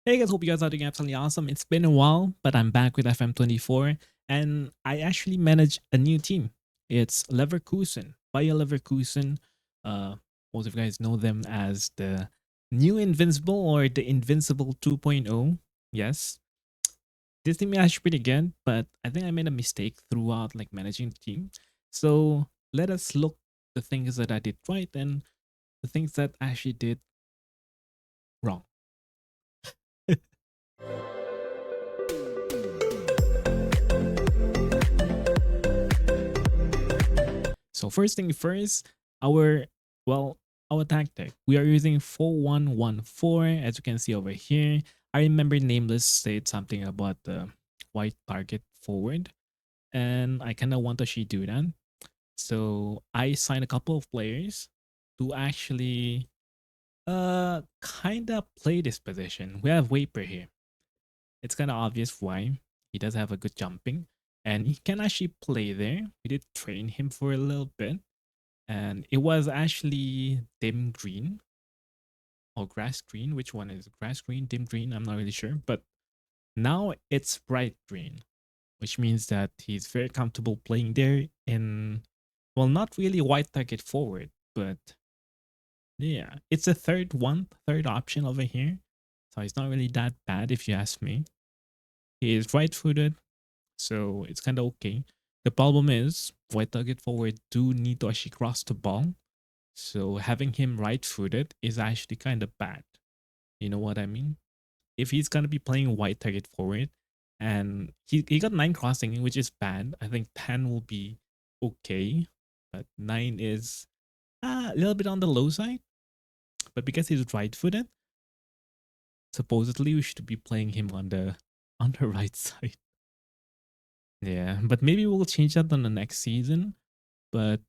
Hey guys, hope you guys are doing absolutely awesome. It's been a while, but I'm back with FM24 and I actually manage a new team. It's Leverkusen. Bayer Leverkusen. Most of you guys know them as the new Invincible or the Invincible 2.0. Yes. This team is actually pretty good, but I think I made a mistake throughout like managing the team. So let us look the things that I did right and the things that I actually did wrong. So first thing first, our well, our tactic. We are using 4114 as you can see over here. I remember Nameless said something about the white target forward, and I kind of want to actually do that. So I signed a couple of players to actually kind of play this position. We have Waper here. It's kind of obvious why. He does have a good jumping and he can actually play there. We did train him for a little bit and it was actually dim green or grass green. Which one is grass green, dim green? I'm not really sure, but now it's bright green, which means that he's very comfortable playing there in, well, not really white target forward, but yeah, it's a third option over here. So it's not really that bad if you ask me. He is right footed, so it's kind of okay. The problem is white target forward do need to actually cross the ball. So having him right footed is actually kind of bad. You know what I mean? If he's going to be playing white target forward and he got 9 crossing, which is bad, I think 10 will be okay. But 9 is a little bit on the low side. But because he's right footed, supposedly we should be playing him on the right side. Yeah, but maybe we'll change that on the next season. But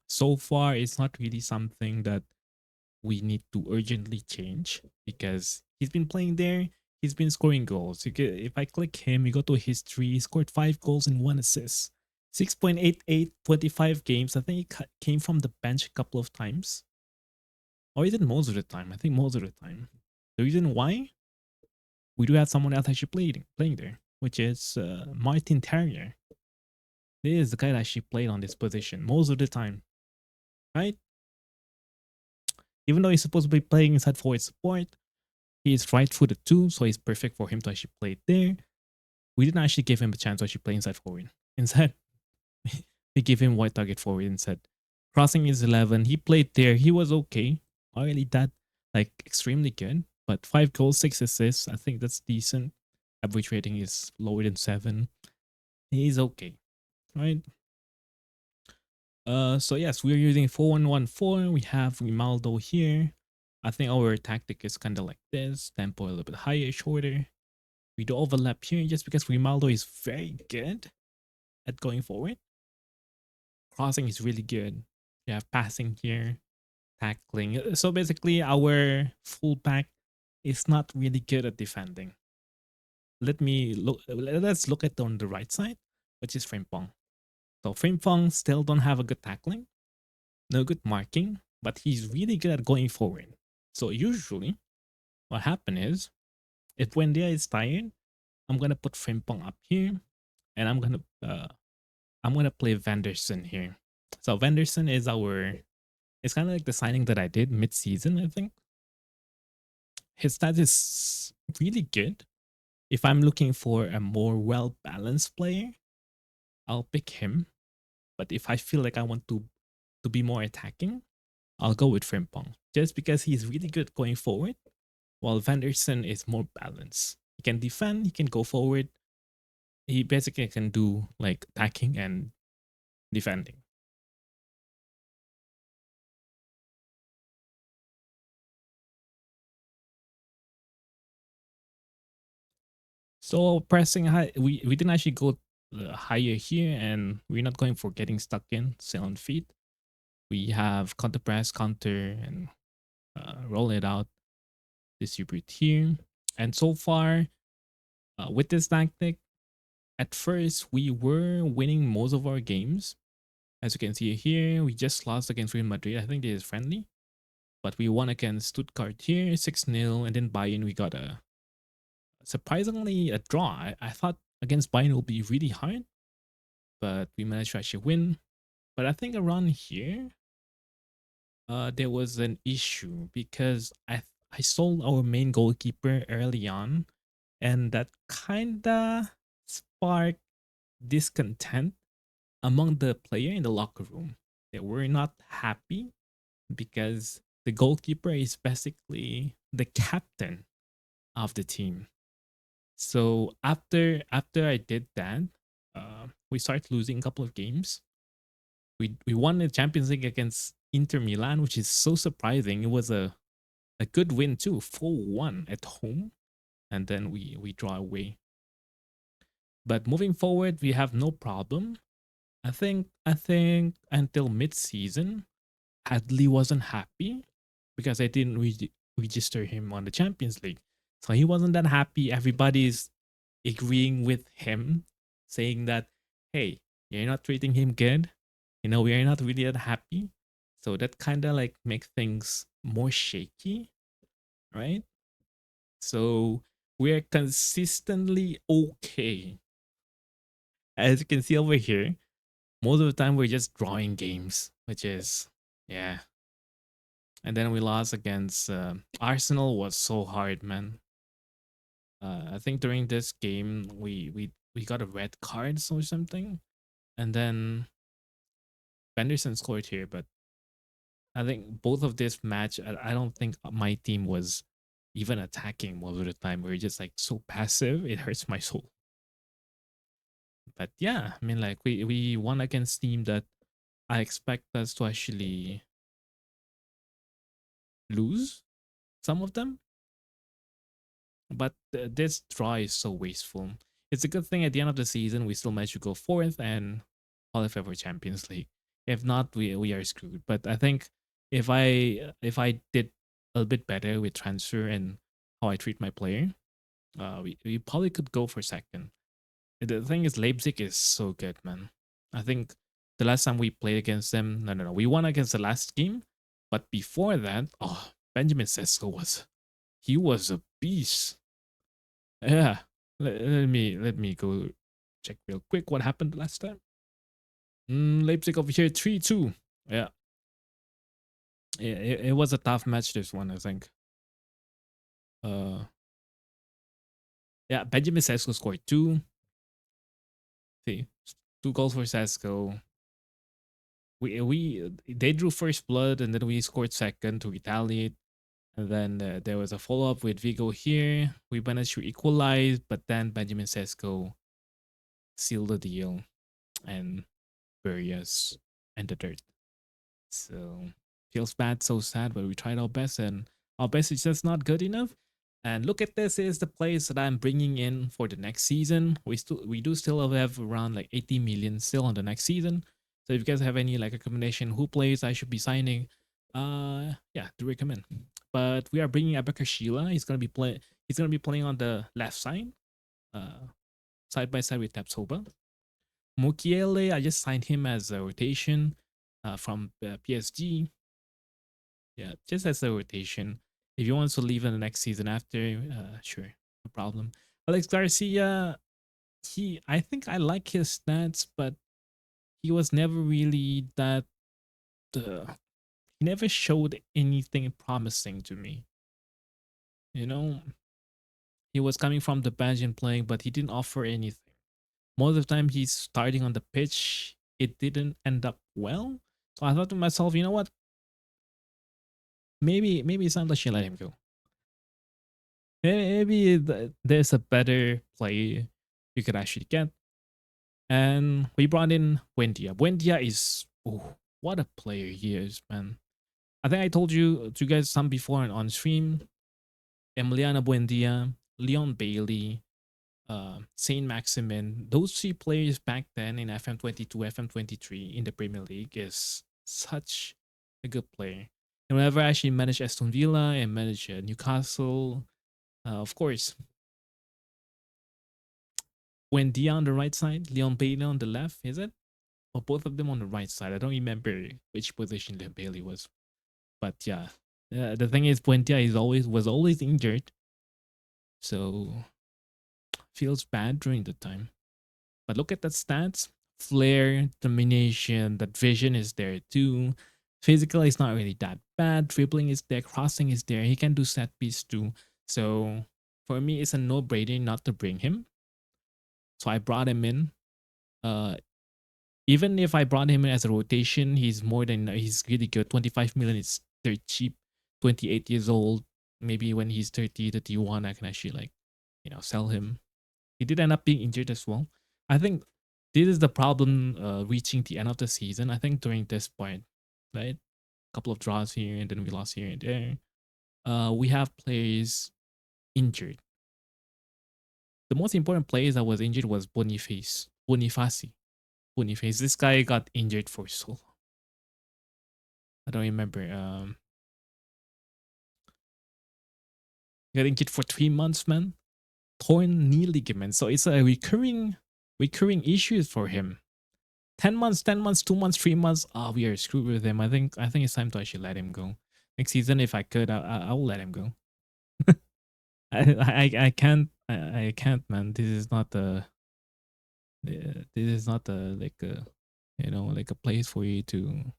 so far, it's not really something that we need to urgently change because he's been playing there. He's been scoring goals. If I click him, you go to history. He scored 5 goals and 1 assist. 6.88, 25 games. I think he came from the bench a couple of times. Or is it most of the time? I think most of the time. The reason why? We do have someone else actually playing there, which is Martin Terrier. This is the guy that actually played on this position most of the time, right? Even though he's supposed to be playing inside forward support, he is right-footed too, so it's perfect for him to actually play there. We didn't actually give him a chance to actually play inside forward. Instead, we gave him white target forward instead. Crossing is 11. He played there. He was okay. Not really that like extremely good, but 5 goals, 6 assists. I think that's decent. Average rating is lower than 7. He's okay, right? So yes, we're using 4114. We have Rimaldo here. I think our tactic is kind of like this. Tempo a little bit higher, shorter. We do overlap here just because Rimaldo is very good at going forward. Crossing is really good. You have passing here, tackling. So basically, our fullback is not really good at defending. Let's look at on the right side, which is Frimpong. So Frimpong still don't have a good tackling, no good marking, but he's really good at going forward. So usually, what happens is, if Buendia is tired, I'm gonna put Frimpong up here, and I'm gonna play Vanderson here. So Vanderson is it's kind of like the signing that I did mid-season. I think his stats is really good. If I'm looking for a more well-balanced player, I'll pick him. But if I feel like I want to be more attacking, I'll go with Frimpong just because he's really good going forward, while Vanderson is more balanced. He can defend, he can go forward. He basically can do like attacking and defending. So pressing high, we didn't actually go higher here, and we're not going for getting stuck in, stay on feet. We have counter press, counter, and roll it out, distribute here. And so far, with this tactic, at first we were winning most of our games. As you can see here, we just lost against Real Madrid. I think this is friendly, but we won against Stuttgart here, 6-0, and then Bayern we got a surprisingly a draw. I thought against Bayern will be really hard, but we managed to actually win. But I think around here, there was an issue because I sold our main goalkeeper early on, and that kinda sparked discontent among the player in the locker room. They were not happy because the goalkeeper is basically the captain of the team. So after I did that, we started losing a couple of games. We won the Champions League against Inter Milan, which is so surprising. It was a good win too, 4-1 at home, and then we draw away. But moving forward, we have no problem. I think until mid season, Hadley wasn't happy because I didn't register him on the Champions League. So he wasn't that happy. Everybody's agreeing with him, saying that, hey, you're not treating him good. We are not really that happy. So that kind of like makes things more shaky, right? So we're consistently okay. As you can see over here, most of the time we're just drawing games, which is, yeah. And then we lost against Arsenal. Was so hard, man. I think during this game we got a red card or something, and then Benderson scored here. But I think both of this match, I don't think my team was even attacking most of the time. We were just like so passive. It hurts my soul. But yeah, I mean, like we won against team that I expect us to actually lose some of them. But this draw is so wasteful. It's a good thing at the end of the season we still managed to go fourth and qualify for Champions League. If not, we are screwed. But I think if I did a little bit better with transfer and how I treat my player, we probably could go for second. The thing is, Leipzig is so good, man. I think the last time we played against them, no, we won against the last game, but before that, oh, Benjamin Sesko was a beast. Yeah. Let me go check real quick what happened last time. Leipzig over here 3-2. Yeah. It was a tough match, this one, I think. Uh yeah, Benjamin Sesko scored two. See, two goals for Sesko. We they drew first blood and then we scored second to retaliate. And then there was a follow up with Vigo here. We managed to equalize, but then Benjamin Sesko sealed the deal and bury us in the dirt. So feels bad, so sad, but we tried our best, and our best is just not good enough. And look at this is the players that I'm bringing in for the next season. We do still have around like 80 million still on the next season. So if you guys have any like recommendation who players I should be signing, yeah, do recommend. But we are bringing Abakar Sheila. He's gonna be playing on the left side, side by side with Tapsoba. Mukiele, I just signed him as a rotation from PSG. Yeah, just as a rotation. If you want to leave in the next season after, sure, no problem. Alex Garcia, I think I like his stats, but he was never really that. Uh, he never showed anything promising to me. You know, he was coming from the bench and playing, but he didn't offer anything. Most of the time, he's starting on the pitch. It didn't end up well. So I thought to myself, you know what? Maybe Santa should let him go. Maybe there's a better play you could actually get. And we brought in Buendia. Buendia is, oh, what a player he is, man. I think I told you to guys some before on stream. Emiliano Buendia, Leon Bailey, Saint Maximin. Those three players back then in FM22, FM23 in the Premier League is such a good player. And whenever I actually manage Aston Villa and manage Newcastle, of course, Buendia on the right side, Leon Bailey on the left, is it? Or both of them on the right side. I don't remember which position Leon Bailey was. But yeah. The thing is Buendia was always injured. So feels bad during the time. But look at the stats. Flair, domination, that vision is there too. Physical is not really that bad. Dribbling is there. Crossing is there. He can do set piece too. So for me, it's a no-brainer not to bring him. So I brought him in. Uh, Even if I brought him in as a rotation, he's really good. 25 million is very cheap. 28 years old. Maybe when he's 30, 31, I can actually sell him. He did end up being injured as well. I think this is the problem reaching the end of the season. I think during this point, right? A couple of draws here and then we lost here and there. We have players injured. The most important players that was injured was Boniface. This guy got injured for so long. I don't remember. Got injured for 3 months, man. Torn knee ligament. So it's a recurring issues for him. 10 months, 10 months, 2 months, 3 months. We are screwed with him. I think it's time to actually let him go. Next season, if I could, I will let him go. I can't I can't, man. This is not the like a like a place for you to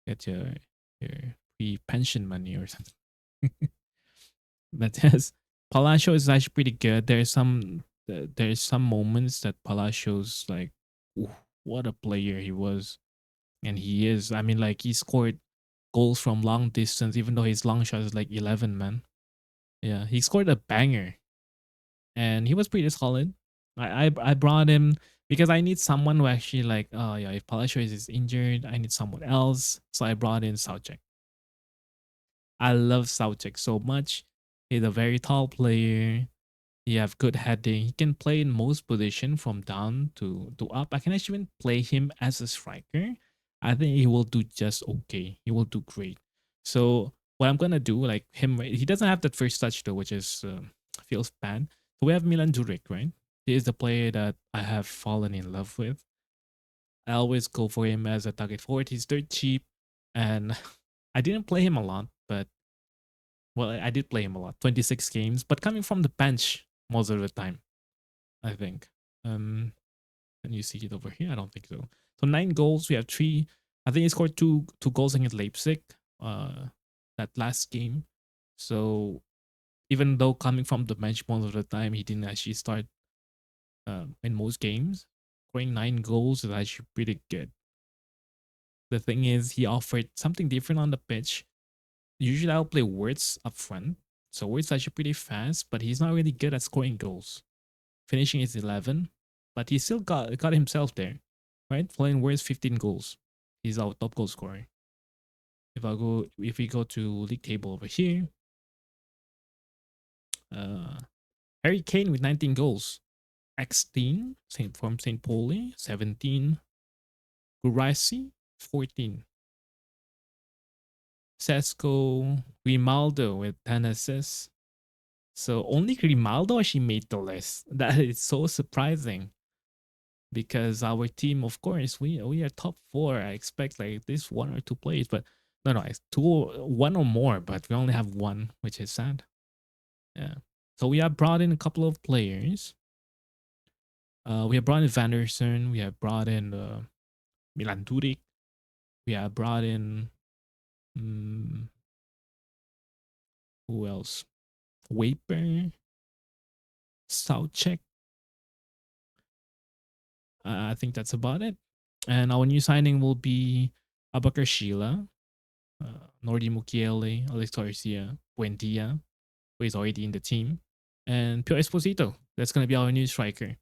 get your free pension money or something. But yes, Palacio is actually pretty good. There's some moments that Palacio's like, "Ooh, what a player he was," and he is. I mean, like he scored goals from long distance, even though his long shot is like 11, man. Yeah, he scored a banger, and he was pretty solid. I brought him because I need someone who actually like, oh yeah, if Palacio is injured, I need someone else. So I brought in Soucek. I love Soucek so much. He's a very tall player. He have good heading. He can play in most position from down to up. I can actually even play him as a striker. I think he will do just okay. He will do great. So what I'm gonna do, like him, he doesn't have that first touch though, which is feels bad. So we have Milan Duric, right? He is the player that I have fallen in love with. I always go for him as a target forward. He's dirt cheap, and I didn't play him a lot, but well, I did play him a lot, 26 games, but coming from the bench most of the time, I think. Um, can you see it over here? I don't think so. So 9 goals. We have three. I think he scored two goals against Leipzig. That last game. So even though coming from the bench most of the time, he didn't actually start in most games. Scoring 9 goals is actually pretty good. The thing is, he offered something different on the pitch. Usually, I'll play Wirtz up front. So Wirtz actually pretty fast, but he's not really good at scoring goals. Finishing is 11, but he still got himself there, right? Playing Wirtz 15 goals. He's our top goal scorer. If we go to league table over here, uh, Harry Kane with 19 goals. Extin, from St. Pauli, 17. Gurasi, 14. Sesko, Grimaldo with 10 assists. So only Grimaldo actually made the list. That is so surprising because our team, of course, we are top four. I expect like at least one or two players, but no, it's one or more, but we only have one, which is sad. Yeah. So we have brought in a couple of players. We have brought in Vanderson. We have brought in Milan Duric. We have brought in um, who else? Waper, Southcheck. I think that's about it. And our new signing will be Abakar Sheila, Nordi Mukiele, Alex Garcia, Buendia, who is already in the team, and Pio Esposito. That's going to be our new striker.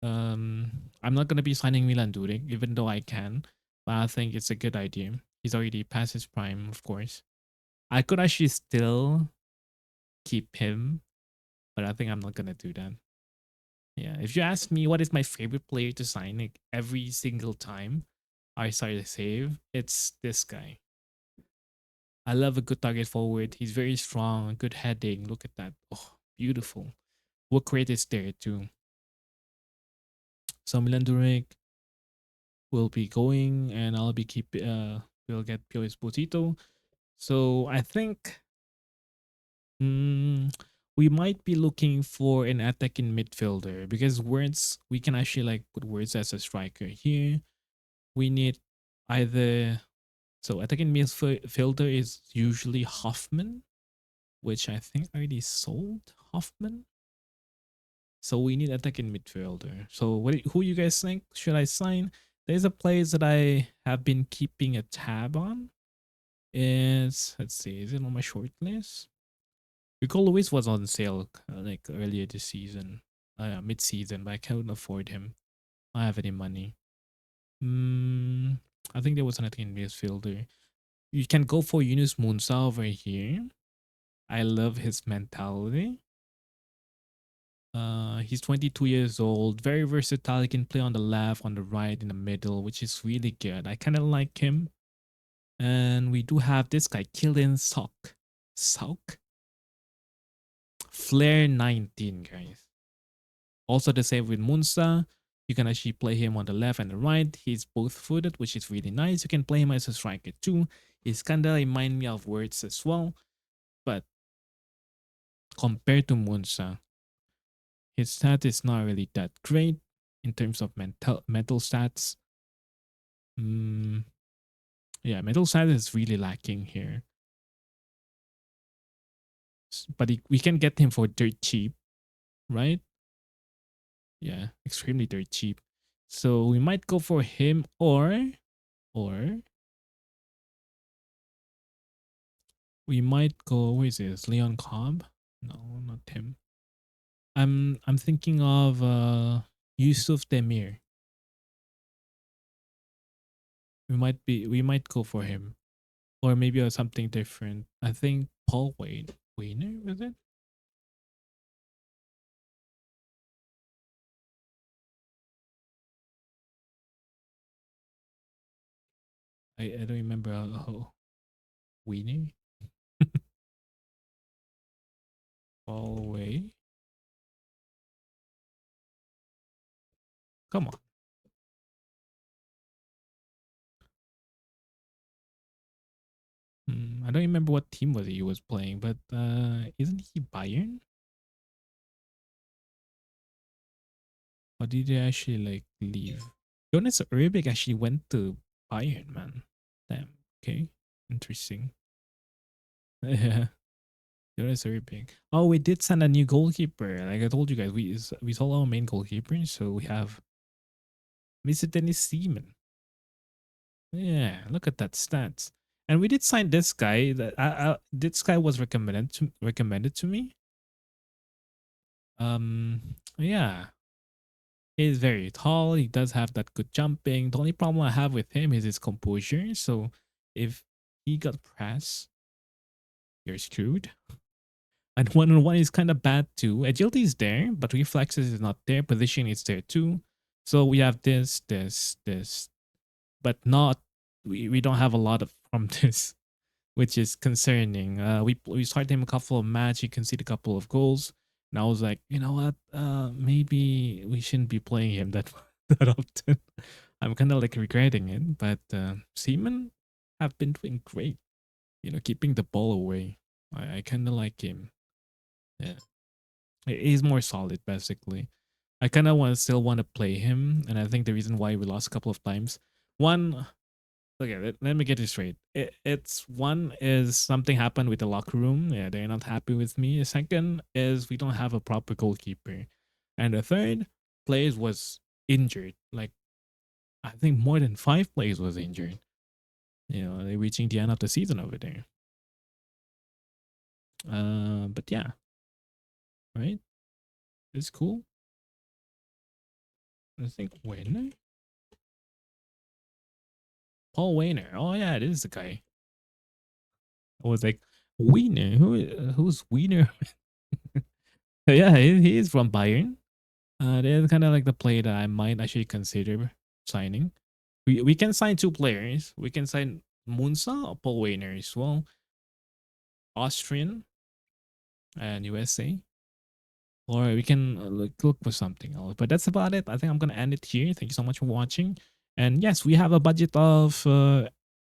I'm not going to be signing Milan Duric, even though I can, but I think it's a good idea. He's already past his prime, of course. I could actually still keep him, but I think I'm not going to do that. Yeah, if you ask me what is my favorite player to sign like every single time I start a save, it's this guy. I love a good target forward. He's very strong, good heading. Look at that. Oh, beautiful. Work rate is there too. So Milan Duric will be going and I'll be we'll get Pio Esposito. So I think we might be looking for an attacking midfielder because words we can actually like put words as a striker here. We need either so attacking midfielder is usually Hoffman, which I think I already sold Hoffman. So we need attacking midfielder. So who you guys think should I sign? There's a place that I have been keeping a tab on. Let's see, is it on my short list? Rico Lewis was on sale like earlier this season, mid-season, but I can't afford him. I don't have any money. I think there was an attacking midfielder. You can go for Yunus Munsah over here. I love his mentality. He's 22 years old, very versatile. He can play on the left, on the right, in the middle, which is really good. I kind of like him. And we do have this guy, Killian Sok. Sok? Flair 19, guys. Also the same with Munsa. You can actually play him on the left and the right. He's both footed, which is really nice. You can play him as a striker too. He's kind of remind me of Words as well. But compared to Munsa, his stat is not really that great in terms of mental stats. Yeah, mental stats is really lacking here. But we can get him for dirt cheap, right? Yeah, extremely dirt cheap. So we might go for him or we might go, where is this? Leon Cobb? No, not him. I'm thinking of Yusuf Demir. We might go for him. Or maybe something different. I think Paul Wayner, was it? I don't remember Wayner. Paul Way. Come on. I don't remember what team was he was playing, but isn't he Bayern? Or did he actually like leave? Jonas Urbic actually went to Bayern, man. Damn. Okay. Interesting. Yeah. Jonas Urbic. Oh, we did send a new goalkeeper. Like I told you guys, we sold our main goalkeeper, so we have Mr. Dennis Seaman. Yeah, look at that stats. And we did sign this guy. This guy was recommended to me. Yeah, he's very tall. He does have that good jumping. The only problem I have with him is his composure. So if he got pressed, you're screwed. And one on one is kind of bad too. Agility is there, but reflexes is not there. Position is there too. So we have this, but not we don't have a lot of from this, which is concerning. We started him a couple of matches. He conceded a couple of goals, and I was like, you know what? Maybe we shouldn't be playing him that that often. I'm kind of like regretting it, but Seaman have been doing great. You know, keeping the ball away. I kind of like him. Yeah, he's more solid basically. I kind of still want to play him, and I think the reason why we lost a couple of times, one, okay, let me get this straight. It's one is something happened with the locker room. Yeah, they're not happy with me. The second is we don't have a proper goalkeeper, and the third, players was injured. Like I think more than 5 players was injured. You know, they're reaching the end of the season over there. But yeah, right. It's cool. I think Wayner, Paul Wayner. Oh yeah, it is the guy. I was like, Wiener. Who's Wiener? Yeah, he is from Bayern. They're kind of like the play that I might actually consider signing. We can sign 2 players. We can sign Munsa or Paul Wayner as well. Austrian and USA. Or we can look for something else. But that's about it. I think I'm going to end it here. Thank you so much for watching. And yes, we have a budget of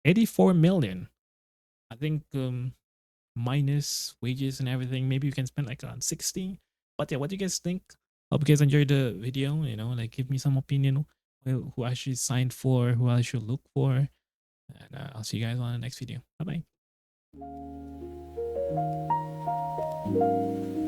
84 million. I think minus wages and everything, maybe you can spend like around 60. But yeah, what do you guys think? Hope you guys enjoyed the video. Like give me some opinion who I should sign for, who I should look for. And I'll see you guys on the next video. Bye bye.